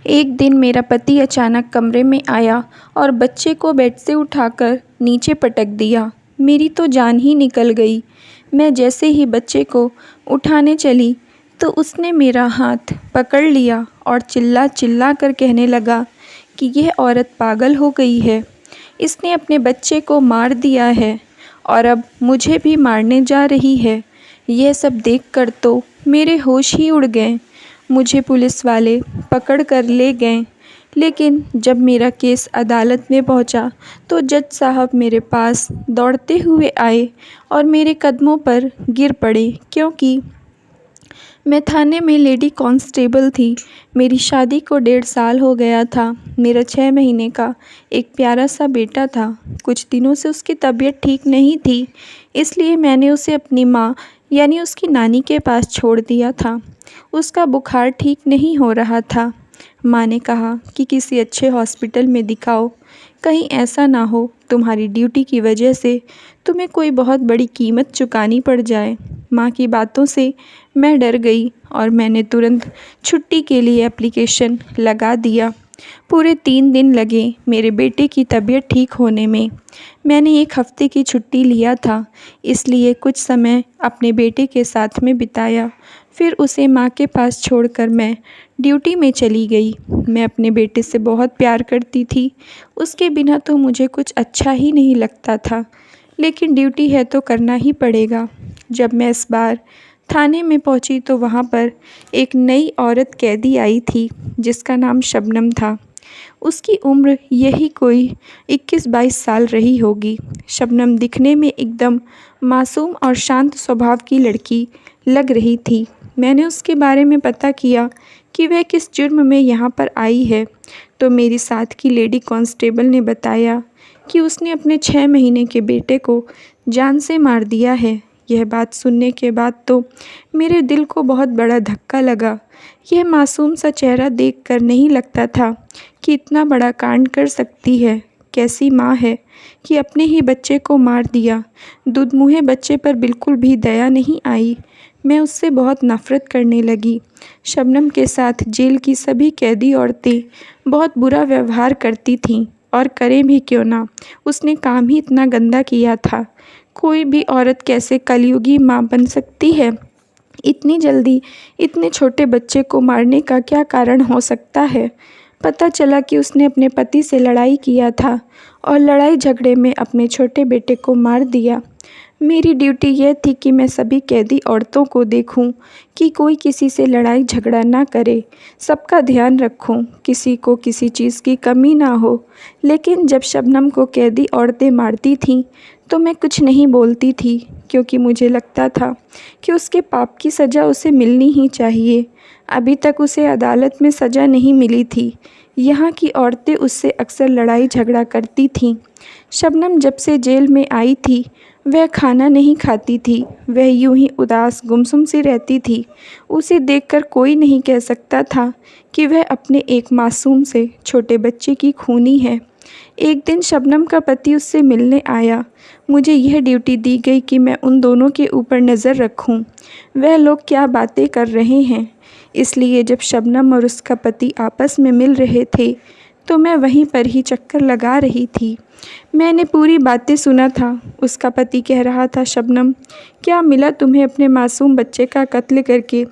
एक दिन मेरा पति अचानक कमरे में आया और बच्चे को बेड से उठाकर नीचे पटक दिया। मेरी तो जान ही निकल गई। मैं जैसे ही बच्चे को उठाने चली तो उसने मेरा हाथ पकड़ लिया और चिल्ला चिल्ला कर कहने लगा कि यह औरत पागल हो गई है, इसने अपने बच्चे को मार दिया है और अब मुझे भी मारने जा रही है। यह सब देखकर तो मेरे होश ही उड़ गए। मुझे पुलिस वाले पकड़ कर ले गए, लेकिन जब मेरा केस अदालत में पहुंचा तो जज साहब मेरे पास दौड़ते हुए आए और मेरे कदमों पर गिर पड़े, क्योंकि मैं थाने में लेडी कांस्टेबल थी। मेरी शादी को 1.5 साल हो गया था। मेरा 6 महीने का एक प्यारा सा बेटा था। कुछ दिनों से उसकी तबीयत ठीक नहीं थी, इसलिए मैंने उसे अपनी माँ यानी उसकी नानी के पास छोड़ दिया था। उसका बुखार ठीक नहीं हो रहा था। माँ ने कहा कि किसी अच्छे हॉस्पिटल में दिखाओ, कहीं ऐसा ना हो तुम्हारी ड्यूटी की वजह से तुम्हें कोई बहुत बड़ी कीमत चुकानी पड़ जाए। माँ की बातों से मैं डर गई और मैंने तुरंत छुट्टी के लिए एप्लीकेशन लगा दिया। पूरे 3 दिन लगे मेरे बेटे की तबीयत ठीक होने में। मैंने 1 हफ़्ते की छुट्टी लिया था, इसलिए कुछ समय अपने बेटे के साथ में बिताया। फिर उसे माँ के पास छोड़कर मैं ड्यूटी में चली गई। मैं अपने बेटे से बहुत प्यार करती थी। उसके बिना तो मुझे कुछ अच्छा ही नहीं लगता था, लेकिन ड्यूटी है तो करना ही पड़ेगा। जब मैं इस बार थाने में पहुंची तो वहां पर एक नई औरत कैदी आई थी, जिसका नाम शबनम था। उसकी उम्र यही कोई 21-22 साल रही होगी। शबनम दिखने में एकदम मासूम और शांत स्वभाव की लड़की लग रही थी। मैंने उसके बारे में पता किया कि वह किस जुर्म में यहाँ पर आई है, तो मेरी साथ की लेडी कांस्टेबल ने बताया कि उसने अपने 6 महीने के बेटे को जान से मार दिया है। यह बात सुनने के बाद तो मेरे दिल को बहुत बड़ा धक्का लगा। यह मासूम सा चेहरा देखकर नहीं लगता था कि इतना बड़ा कांड कर सकती है। कैसी माँ है कि अपने ही बच्चे को मार दिया। दूधमुहे बच्चे पर बिल्कुल भी दया नहीं आई। मैं उससे बहुत नफ़रत करने लगी। शबनम के साथ जेल की सभी कैदी औरतें बहुत बुरा व्यवहार करती थीं, और करें भी क्यों ना, उसने काम ही इतना गंदा किया था। कोई भी औरत कैसे कलयुगी माँ बन सकती है? इतनी जल्दी इतने छोटे बच्चे को मारने का क्या कारण हो सकता है? पता चला कि उसने अपने पति से लड़ाई किया था और लड़ाई झगड़े में अपने छोटे बेटे को मार दिया। मेरी ड्यूटी यह थी कि मैं सभी कैदी औरतों को देखूं कि कोई किसी से लड़ाई झगड़ा ना करे, सबका ध्यान रखूं, किसी को किसी चीज़ की कमी ना हो। लेकिन जब शबनम को कैदी औरतें मारती थीं तो मैं कुछ नहीं बोलती थी, क्योंकि मुझे लगता था कि उसके पाप की सज़ा उसे मिलनी ही चाहिए। अभी तक उसे अदालत में सज़ा नहीं मिली थी। यहाँ की औरतें उससे अक्सर लड़ाई झगड़ा करती थीं। शबनम जब से जेल में आई थी वह खाना नहीं खाती थी। वह यूं ही उदास गुमसुम सी रहती थी। उसे देखकर कोई नहीं कह सकता था कि वह अपने एक मासूम से छोटे बच्चे की खूनी है। एक दिन शबनम का पति उससे मिलने आया। मुझे यह ड्यूटी दी गई कि मैं उन दोनों के ऊपर नज़र रखूं, वह लोग क्या बातें कर रहे हैं। इसलिए जब शबनम और उसका पति आपस में मिल रहे थे तो मैं वहीं पर ही चक्कर लगा रही थी। मैंने पूरी बातें सुना था। उसका पति कह रहा था, शबनम, क्या मिला तुम्हें अपने मासूम बच्चे का कत्ल करके?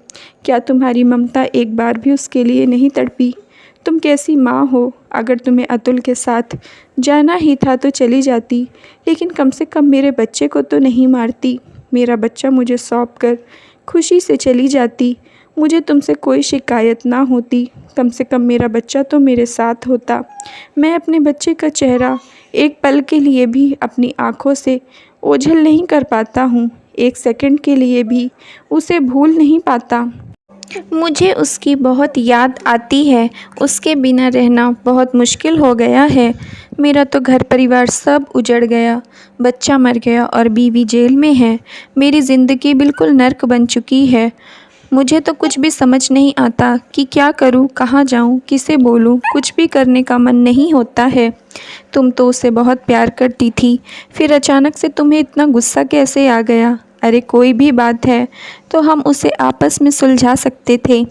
क्या तुम्हारी ममता एक बार भी उसके लिए नहीं तड़पी? तुम कैसी माँ हो? अगर तुम्हें अतुल के साथ जाना ही था तो चली जाती, लेकिन कम से कम मेरे बच्चे को तो नहीं मारती। मेरा बच्चा मुझे सौंप कर खुशी से चली जाती। मुझे तुमसे कोई शिकायत ना होती। कम से कम मेरा बच्चा तो मेरे साथ होता। मैं अपने बच्चे का चेहरा एक पल के लिए भी अपनी आँखों से ओझल नहीं कर पाता हूँ। 1 सेकंड के लिए भी उसे भूल नहीं पाता। मुझे उसकी बहुत याद आती है। उसके बिना रहना बहुत मुश्किल हो गया है। मेरा तो घर परिवार सब उजड़ गया। बच्चा मर गया और बीवी जेल में है। मेरी ज़िंदगी बिल्कुल नर्क बन चुकी है। मुझे तो कुछ भी समझ नहीं आता कि क्या करूं, कहाँ जाऊं, किसे बोलूं। कुछ भी करने का मन नहीं होता है। तुम तो उसे बहुत प्यार करती थी, फिर अचानक से तुम्हें इतना गुस्सा कैसे आ गया? अरे कोई भी बात है तो हम उसे आपस में सुलझा सकते थे।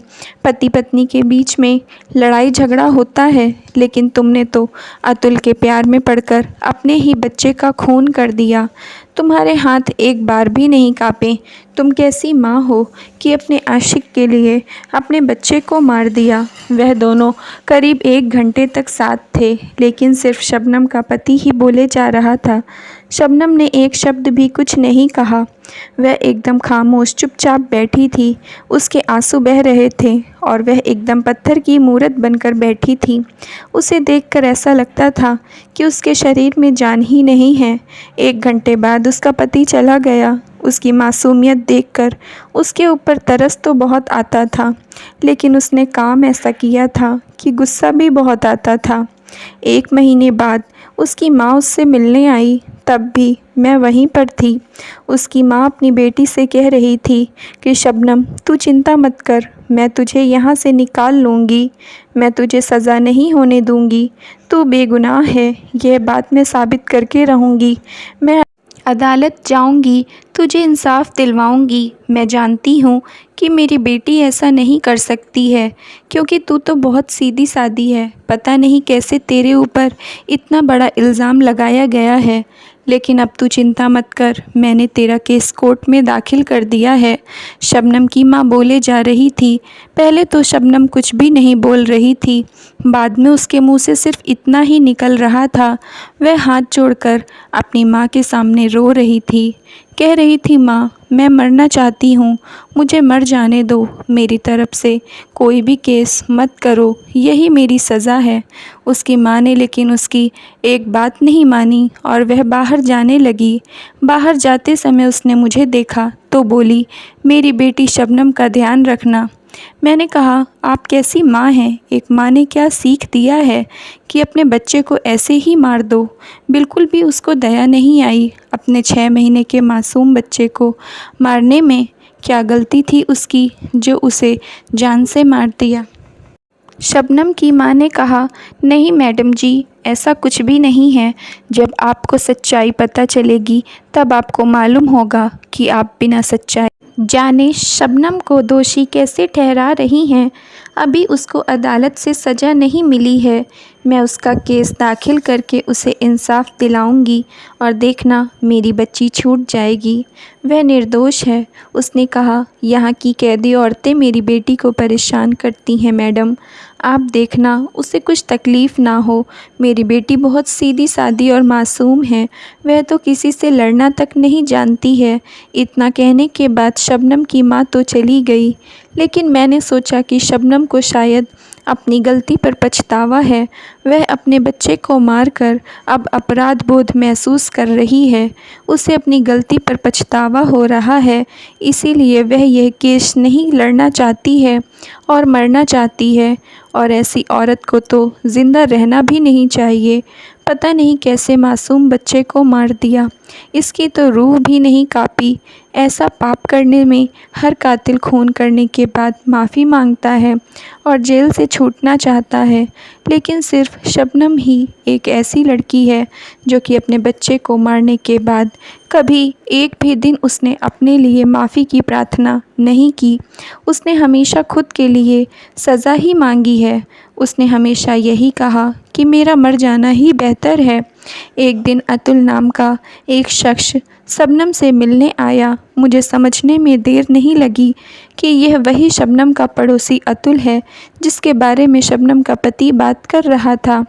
पति पत्नी के बीच में लड़ाई झगड़ा होता है, लेकिन तुमने तो अतुल के प्यार में पड़कर अपने ही बच्चे का खून कर दिया। तुम्हारे हाथ एक बार भी नहीं काँपे। तुम कैसी माँ हो कि अपने आशिक के लिए अपने बच्चे को मार दिया। वह दोनों करीब 1 घंटे तक साथ थे, लेकिन सिर्फ शबनम का पति ही बोले जा रहा था। शबनम ने एक शब्द भी कुछ नहीं कहा। वह एकदम खामोश चुपचाप बैठी थी। उसके आंसू बह रहे थे और वह एकदम पत्थर की मूरत बनकर बैठी थी। उसे देखकर ऐसा लगता था कि उसके शरीर में जान ही नहीं है। 1 घंटे बाद उसका पति चला गया। उसकी मासूमियत देखकर उसके ऊपर तरस तो बहुत आता था, लेकिन उसने काम ऐसा किया था कि गुस्सा भी बहुत आता था। 1 महीने बाद उसकी माँ उससे मिलने आई, तब भी मैं वहीं पर थी। उसकी माँ अपनी बेटी से कह रही थी कि शबनम, तू चिंता मत कर, मैं तुझे यहाँ से निकाल लूँगी, मैं तुझे सज़ा नहीं होने दूँगी, तू बेगुनाह है, यह बात मैं साबित करके रहूँगी। मैं अदालत जाऊंगी, तुझे इंसाफ दिलवाऊंगी। मैं जानती हूँ कि मेरी बेटी ऐसा नहीं कर सकती है, क्योंकि तू तो बहुत सीधी सादी है। पता नहीं कैसे तेरे ऊपर इतना बड़ा इल्ज़ाम लगाया गया है, लेकिन अब तू चिंता मत कर, मैंने तेरा केस कोर्ट में दाखिल कर दिया है। शबनम की माँ बोले जा रही थी। पहले तो शबनम कुछ भी नहीं बोल रही थी, बाद में उसके मुंह से सिर्फ इतना ही निकल रहा था। वह हाथ जोड़कर अपनी माँ के सामने रो रही थी। कह रही थी, माँ, मैं मरना चाहती हूँ, मुझे मर जाने दो, मेरी तरफ से कोई भी केस मत करो, यही मेरी सज़ा है। उसकी माँ ने लेकिन उसकी एक बात नहीं मानी और वह बाहर जाने लगी। बाहर जाते समय उसने मुझे देखा तो बोली, मेरी बेटी शबनम का ध्यान रखना। मैंने कहा, आप कैसी माँ हैं? एक माँ ने क्या सीख दिया है कि अपने बच्चे को ऐसे ही मार दो? बिल्कुल भी उसको दया नहीं आई। अपने 6 महीने के मासूम बच्चे को मारने में क्या गलती थी उसकी, जो उसे जान से मार दिया? शबनम की माँ ने कहा, नहीं मैडम जी, ऐसा कुछ भी नहीं है। जब आपको सच्चाई पता चलेगी तब आपको मालूम होगा कि आप बिना सच्चाई जाने शबनम को दोषी कैसे ठहरा रही हैं। अभी उसको अदालत से सज़ा नहीं मिली है। मैं उसका केस दाखिल करके उसे इंसाफ दिलाऊंगी और देखना, मेरी बच्ची छूट जाएगी। वह निर्दोष है। उसने कहा, यहाँ की कैदी औरतें मेरी बेटी को परेशान करती हैं मैडम, आप देखना उसे कुछ तकलीफ़ ना हो। मेरी बेटी बहुत सीधी सादी और मासूम है, वह तो किसी से लड़ना तक नहीं जानती है। इतना कहने के बाद शबनम की माँ तो चली गई, लेकिन मैंने सोचा कि शबनम को शायद अपनी गलती पर पछतावा है। वह अपने बच्चे को मारकर अब अपराध बोध महसूस कर रही है। उसे अपनी गलती पर पछतावा हो रहा है, इसीलिए वह यह केस नहीं लड़ना चाहती है और मरना चाहती है। और ऐसी औरत को तो ज़िंदा रहना भी नहीं चाहिए। पता नहीं कैसे मासूम बच्चे को मार दिया। इसकी तो रूह भी नहीं काँपी। ऐसा पाप करने में हर कातिल खून करने के बाद माफ़ी मांगता है और जेल से छूटना चाहता है, लेकिन सिर्फ शबनम ही एक ऐसी लड़की है जो कि अपने बच्चे को मारने के बाद कभी एक भी दिन उसने अपने लिए माफ़ी की प्रार्थना नहीं की। उसने हमेशा खुद के लिए सज़ा ही मांगी है। उसने हमेशा यही कहा कि मेरा मर जाना ही बेहतर है। एक दिन अतुल नाम का एक शख्स शबनम से मिलने आया। मुझे समझने में देर नहीं लगी कि यह वही शबनम का पड़ोसी अतुल है, जिसके बारे में शबनम का पति बात कर रहा था,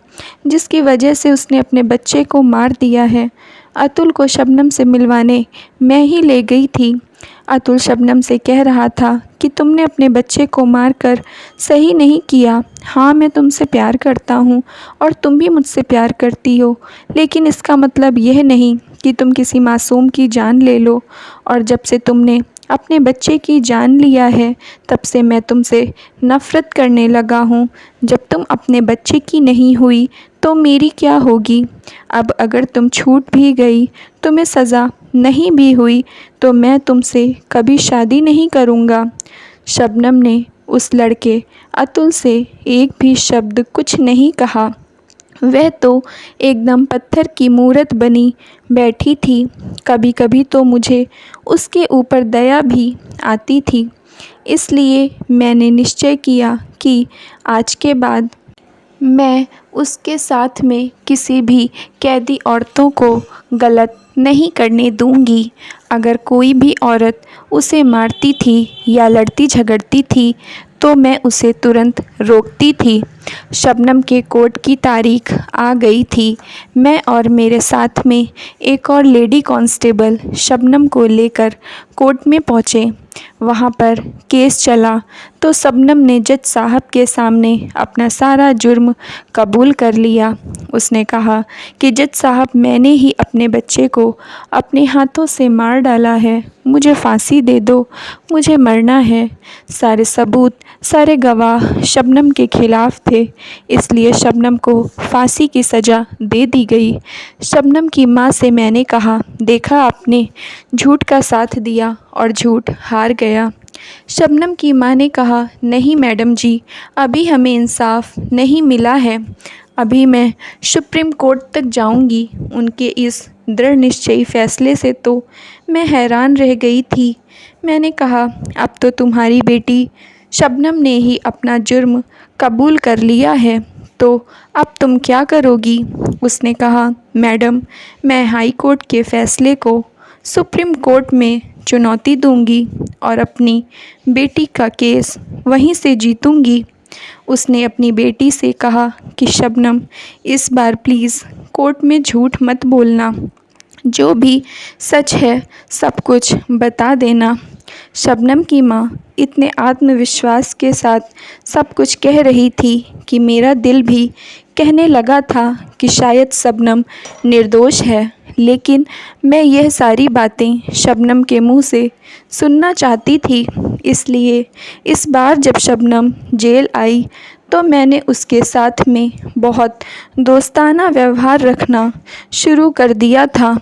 जिसकी वजह से उसने अपने बच्चे को मार दिया है। अतुल को शबनम से मिलवाने मैं ही ले गई थी। अतुल शबनम से कह रहा था कि तुमने अपने बच्चे को मारकर सही नहीं किया। हाँ, मैं तुमसे प्यार करता हूँ और तुम भी मुझसे प्यार करती हो, लेकिन इसका मतलब यह नहीं कि तुम किसी मासूम की जान ले लो। और जब से तुमने अपने बच्चे की जान लिया है, तब से मैं तुमसे नफ़रत करने लगा हूँ। जब तुम अपने बच्चे की नहीं हुई तो मेरी क्या होगी? अब अगर तुम छूट भी गई, तुम्हें सज़ा नहीं भी हुई, तो मैं तुमसे कभी शादी नहीं करूँगा। शबनम ने उस लड़के अतुल से एक भी शब्द कुछ नहीं कहा। वह तो एकदम पत्थर की मूरत बनी बैठी थी। कभी कभी तो मुझे उसके ऊपर दया भी आती थी। इसलिए मैंने निश्चय किया कि आज के बाद मैं उसके साथ में किसी भी कैदी औरतों को गलत नहीं करने दूंगी। अगर कोई भी औरत उसे मारती थी या लड़ती झगड़ती थी तो मैं उसे तुरंत रोकती थी। शबनम के कोर्ट की तारीख आ गई थी। मैं और मेरे साथ में एक और लेडी कांस्टेबल शबनम को लेकर कोर्ट में पहुँचे। वहाँ पर केस चला तो शबनम ने जज साहब के सामने अपना सारा जुर्म कबूल कर लिया। उसने कहा कि जज साहब, मैंने ही अपने बच्चे को अपने हाथों से मार डाला है, मुझे फांसी दे दो, मुझे मरना है। सारे सबूत, सारे गवाह शबनम के खिलाफ थे, इसलिए शबनम को फांसी की सज़ा दे दी गई। शबनम की माँ से मैंने कहा, देखा आपने झूठ का साथ दिया और झूठ हार गया। शबनम की माँ ने कहा, नहीं मैडम जी, अभी हमें इंसाफ नहीं मिला है। अभी मैं सुप्रीम कोर्ट तक जाऊंगी। उनके इस दृढ़ निश्चयी फैसले से तो मैं हैरान रह गई थी। मैंने कहा, अब तो तुम्हारी बेटी शबनम ने ही अपना जुर्म कबूल कर लिया है, तो अब तुम क्या करोगी? उसने कहा, मैडम, मैं हाई कोर्ट के फैसले को सुप्रीम कोर्ट में चुनौती दूंगी और अपनी बेटी का केस वहीं से जीतूंगी। उसने अपनी बेटी से कहा कि शबनम, इस बार प्लीज़ कोर्ट में झूठ मत बोलना, जो भी सच है सब कुछ बता देना। शबनम की माँ इतने आत्मविश्वास के साथ सब कुछ कह रही थी कि मेरा दिल भी कहने लगा था कि शायद शबनम निर्दोष है, लेकिन मैं यह सारी बातें शबनम के मुंह से सुनना चाहती थी। इसलिए इस बार जब शबनम जेल आई तो मैंने उसके साथ में बहुत दोस्ताना व्यवहार रखना शुरू कर दिया था।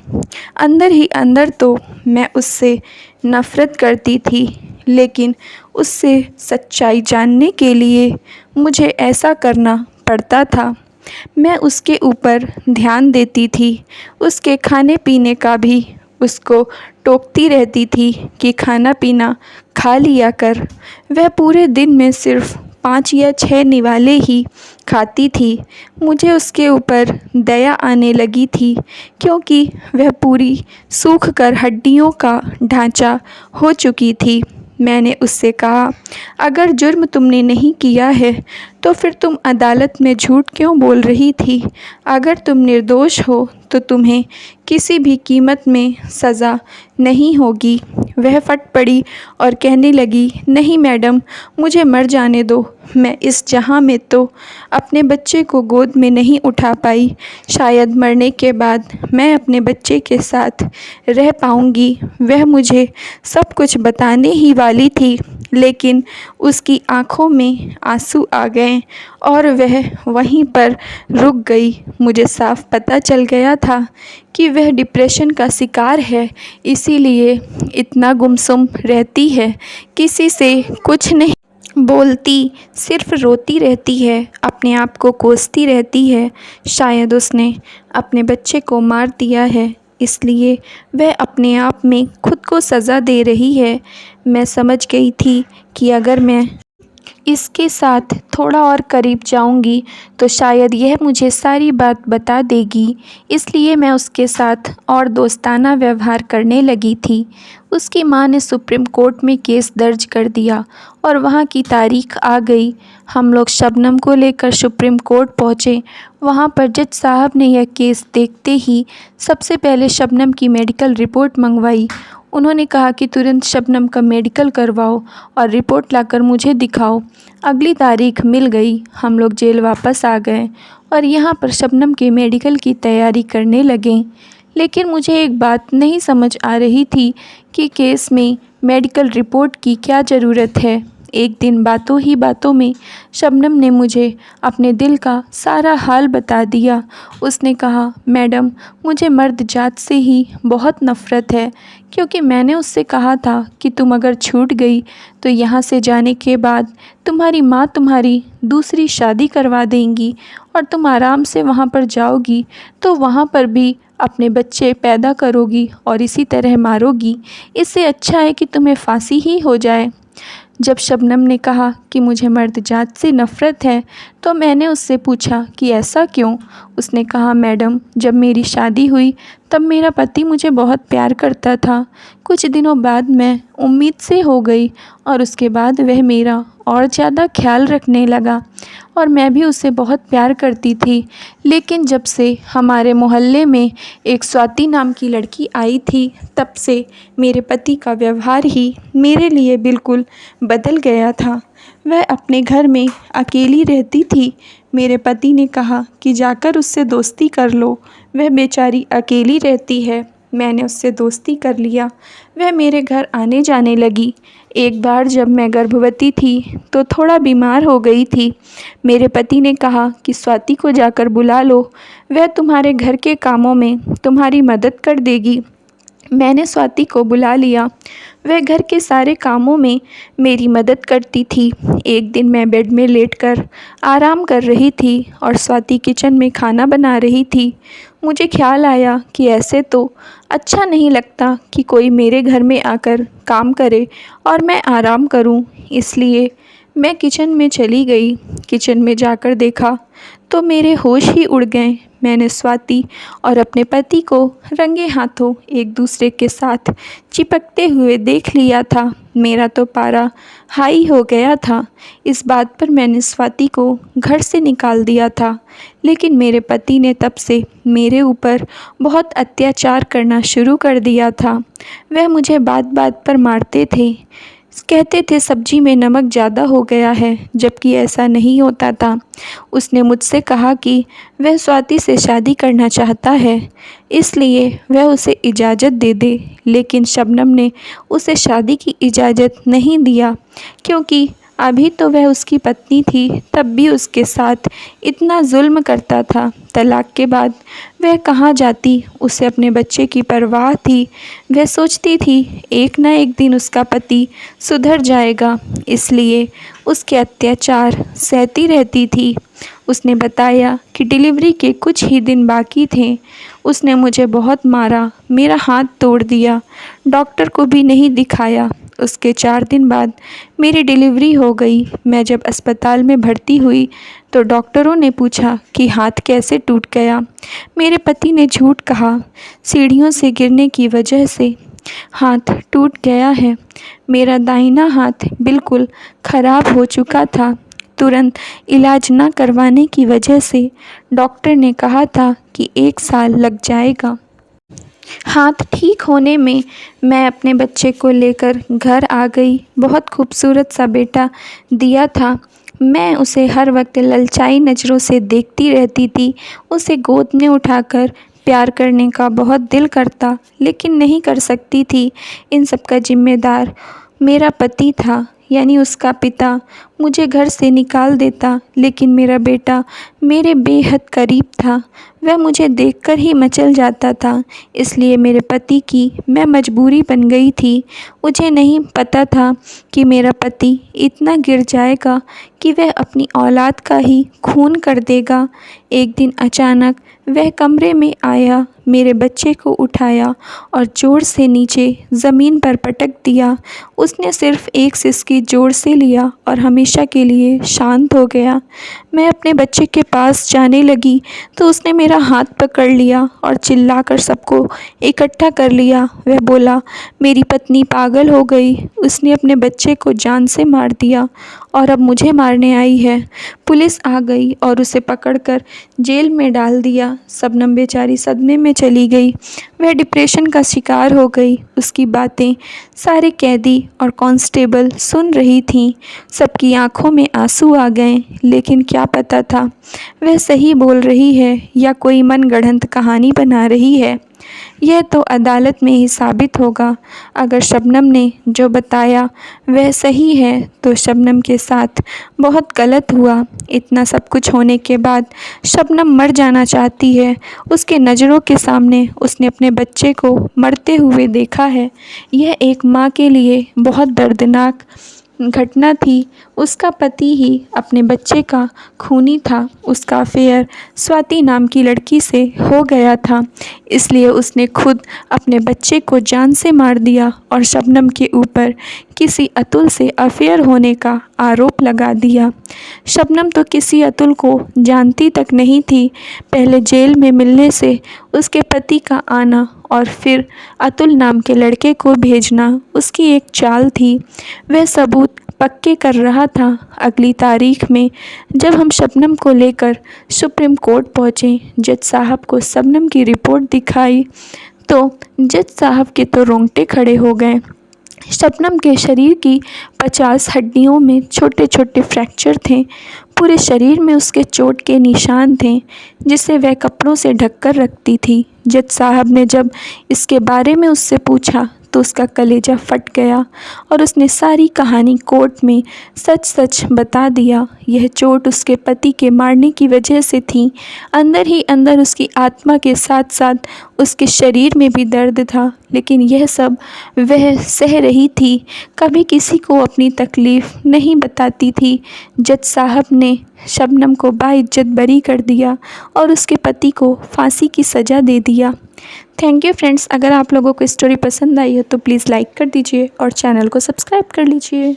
अंदर ही अंदर तो मैं उससे नफ़रत करती थी, लेकिन उससे सच्चाई जानने के लिए मुझे ऐसा करना पड़ता था। मैं उसके ऊपर ध्यान देती थी, उसके खाने पीने का भी उसको टोकती रहती थी कि खाना पीना खा लिया कर। वह पूरे दिन में सिर्फ 5 या 6 निवाले ही खाती थी। मुझे उसके ऊपर दया आने लगी थी, क्योंकि वह पूरी सूख कर हड्डियों का ढांचा हो चुकी थी। मैंने उससे कहा, अगर जुर्म तुमने नहीं किया है तो फिर तुम अदालत में झूठ क्यों बोल रही थी? अगर तुम निर्दोष हो तो तुम्हें किसी भी कीमत में सज़ा नहीं होगी। वह फट पड़ी और कहने लगी, नहीं मैडम, मुझे मर जाने दो। मैं इस जहां में तो अपने बच्चे को गोद में नहीं उठा पाई। शायद मरने के बाद मैं अपने बच्चे के साथ रह पाऊंगी। वह मुझे सब कुछ बताने ही वाली थी, लेकिन उसकी आंखों में आंसू आ गए और वह वहीं पर रुक गई। मुझे साफ पता चल गया था कि वह डिप्रेशन का शिकार है, इसीलिए इतना गुमसुम रहती है, किसी से कुछ नहीं बोलती, सिर्फ रोती रहती है, अपने आप को कोसती रहती है। शायद उसने अपने बच्चे को मार दिया है, इसलिए वह अपने आप में खुद को सज़ा दे रही है। मैं समझ गई थी कि अगर मैं इसके साथ थोड़ा और करीब जाऊंगी तो शायद यह मुझे सारी बात बता देगी, इसलिए मैं उसके साथ और दोस्ताना व्यवहार करने लगी थी। उसकी मां ने सुप्रीम कोर्ट में केस दर्ज कर दिया और वहां की तारीख आ गई। हम लोग शबनम को लेकर सुप्रीम कोर्ट पहुंचे। वहां पर जज साहब ने यह केस देखते ही सबसे पहले शबनम की मेडिकल रिपोर्ट मंगवाई। उन्होंने कहा कि तुरंत शबनम का मेडिकल करवाओ और रिपोर्ट लाकर मुझे दिखाओ। अगली तारीख मिल गई। हम लोग जेल वापस आ गए और यहाँ पर शबनम के मेडिकल की तैयारी करने लगे। लेकिन मुझे एक बात नहीं समझ आ रही थी कि केस में मेडिकल रिपोर्ट की क्या ज़रूरत है। एक दिन बातों ही बातों में शबनम ने मुझे अपने दिल का सारा हाल बता दिया। उसने कहा, मैडम, मुझे मर्द जात से ही बहुत नफ़रत है, क्योंकि मैंने उससे कहा था कि तुम अगर छूट गई तो यहाँ से जाने के बाद तुम्हारी माँ तुम्हारी दूसरी शादी करवा देंगी और तुम आराम से वहाँ पर जाओगी तो वहाँ पर भी अपने बच्चे पैदा करोगी और इसी तरह मारोगी। इससे अच्छा है कि तुम्हें फांसी ही हो जाए। जब शबनम ने कहा कि मुझे मर्द जात से नफ़रत है तो मैंने उससे पूछा कि ऐसा क्यों। उसने कहा, मैडम, जब मेरी शादी हुई तब मेरा पति मुझे बहुत प्यार करता था। कुछ दिनों बाद मैं उम्मीद से हो गई और उसके बाद वह मेरा और ज़्यादा ख्याल रखने लगा और मैं भी उसे बहुत प्यार करती थी। लेकिन जब से हमारे मोहल्ले में एक स्वाति नाम की लड़की आई थी तब से मेरे पति का व्यवहार ही मेरे लिए बिल्कुल बदल गया था। वह अपने घर में अकेली रहती थी। मेरे पति ने कहा कि जाकर उससे दोस्ती कर लो, वह बेचारी अकेली रहती है। मैंने उससे दोस्ती कर लिया। वह मेरे घर आने जाने लगी। एक बार जब मैं गर्भवती थी तो थोड़ा बीमार हो गई थी। मेरे पति ने कहा कि स्वाति को जाकर बुला लो, वह तुम्हारे घर के कामों में तुम्हारी मदद कर देगी। मैंने स्वाति को बुला लिया। वह घर के सारे कामों में मेरी मदद करती थी। एक दिन मैं बेड में लेटकर आराम कर रही थी और स्वाति किचन में खाना बना रही थी। मुझे ख्याल आया कि ऐसे तो अच्छा नहीं लगता कि कोई मेरे घर में आकर काम करे और मैं आराम करूं। इसलिए मैं किचन में चली गई। किचन में जाकर देखा तो मेरे होश ही उड़ गए। मैंने स्वाति और अपने पति को रंगे हाथों एक दूसरे के साथ चिपकते हुए देख लिया था। मेरा तो पारा हाई हो गया था। इस बात पर मैंने स्वाति को घर से निकाल दिया था, लेकिन मेरे पति ने तब से मेरे ऊपर बहुत अत्याचार करना शुरू कर दिया था। वह मुझे बात बात पर मारते थे, कहते थे सब्जी में नमक ज़्यादा हो गया है, जबकि ऐसा नहीं होता था। उसने मुझसे कहा कि वह स्वाति से शादी करना चाहता है, इसलिए वह उसे इजाज़त दे दे, लेकिन शबनम ने उसे शादी की इजाज़त नहीं दिया, क्योंकि अभी तो वह उसकी पत्नी थी, तब भी उसके साथ इतना जुल्म करता था। तलाक के बाद वह कहाँ जाती, उसे अपने बच्चे की परवाह थी। वह सोचती थी एक ना एक दिन उसका पति सुधर जाएगा, इसलिए उसके अत्याचार सहती रहती थी। उसने बताया कि डिलीवरी के कुछ ही दिन बाकी थे। उसने मुझे बहुत मारा, मेरा हाथ तोड़ दिया, डॉक्टर को भी नहीं दिखाया। उसके 4 दिन बाद मेरी डिलीवरी हो गई। मैं जब अस्पताल में भर्ती हुई तो डॉक्टरों ने पूछा कि हाथ कैसे टूट गया। मेरे पति ने झूठ कहा, सीढ़ियों से गिरने की वजह से हाथ टूट गया है। मेरा दाहिना हाथ बिल्कुल ख़राब हो चुका था। तुरंत इलाज न करवाने की वजह से डॉक्टर ने कहा था कि 1 साल लग जाएगा। हाथ ठीक होने में मैं अपने बच्चे को लेकर घर आ गई। बहुत खूबसूरत सा बेटा दिया था। मैं उसे हर वक्त ललचाई नज़रों से देखती रहती थी। उसे गोद में उठाकर प्यार करने का बहुत दिल करता, लेकिन नहीं कर सकती थी। इन सब का जिम्मेदार मेरा पति था, यानी उसका पिता। मुझे घर से निकाल देता, लेकिन मेरा बेटा मेरे बेहद करीब था। वह मुझे देखकर ही मचल जाता था, इसलिए मेरे पति की मैं मजबूरी बन गई थी। मुझे नहीं पता था कि मेरा पति इतना गिर जाएगा कि वह अपनी औलाद का ही खून कर देगा। एक दिन अचानक वह कमरे में आया, मेरे बच्चे को उठाया और ज़ोर से नीचे ज़मीन पर पटक दिया। उसने सिर्फ़ एक सिसकी ज़ोर से लिया और हमेशा के लिए शांत हो गया। मैं अपने बच्चे के पास जाने लगी तो उसने मेरा हाथ पकड़ लिया और चिल्लाकर सबको इकट्ठा कर लिया। वह बोला, मेरी पत्नी पागल हो गई, उसने अपने बच्चे को जान से मार दिया और अब मुझे मारने आई है। पुलिस आ गई और उसे पकड़कर जेल में डाल दिया। शबनम बेचारी सदमे में चली गई। वह डिप्रेशन का शिकार हो गई। उसकी बातें सारे कैदी और कांस्टेबल सुन रही थीं। सबकी आंखों में आंसू आ गए, लेकिन क्या पता था वह सही बोल रही है या कोई मनगढ़ंत कहानी बना रही है। यह तो अदालत में ही साबित होगा। अगर शबनम ने जो बताया वह सही है तो शबनम के साथ बहुत गलत हुआ। इतना सब कुछ होने के बाद शबनम मर जाना चाहती है। उसके नज़रों के सामने उसने अपने बच्चे को मरते हुए देखा है। यह एक माँ के लिए बहुत दर्दनाक घटना थी। उसका पति ही अपने बच्चे का खूनी था। उसका अफेयर स्वाति नाम की लड़की से हो गया था, इसलिए उसने खुद अपने बच्चे को जान से मार दिया और शबनम के ऊपर किसी अतुल से अफेयर होने का आरोप लगा दिया। शबनम तो किसी अतुल को जानती तक नहीं थी। पहले जेल में मिलने से उसके पति का आना और फिर अतुल नाम के लड़के को भेजना उसकी एक चाल थी। वह सबूत पक्के कर रहा था। अगली तारीख में जब हम शबनम को लेकर सुप्रीम कोर्ट पहुँचे, जज साहब को शबनम की रिपोर्ट दिखाई तो जज साहब के तो रोंगटे खड़े हो गए। शबनम के शरीर की 50 हड्डियों में छोटे छोटे फ्रैक्चर थे। पूरे शरीर में उसके चोट के निशान थे, जिसे वह कपड़ों से ढककर रखती थी। जज साहब ने जब इसके बारे में उससे पूछा तो उसका कलेजा फट गया और उसने सारी कहानी कोर्ट में सच सच बता दिया। यह चोट उसके पति के मारने की वजह से थी। अंदर ही अंदर उसकी आत्मा के साथ साथ उसके शरीर में भी दर्द था, लेकिन यह सब वह सह रही थी। कभी किसी को अपनी तकलीफ़ नहीं बताती थी। जज साहब ने शबनम को बाइज्जत बरी कर दिया और उसके पति को फांसी की सज़ा दे दिया। Thank you friends. अगर आप लोगों को स्टोरी पसंद आई हो तो प्लीज़ लाइक कर दीजिए और चैनल को सब्सक्राइब कर लीजिए।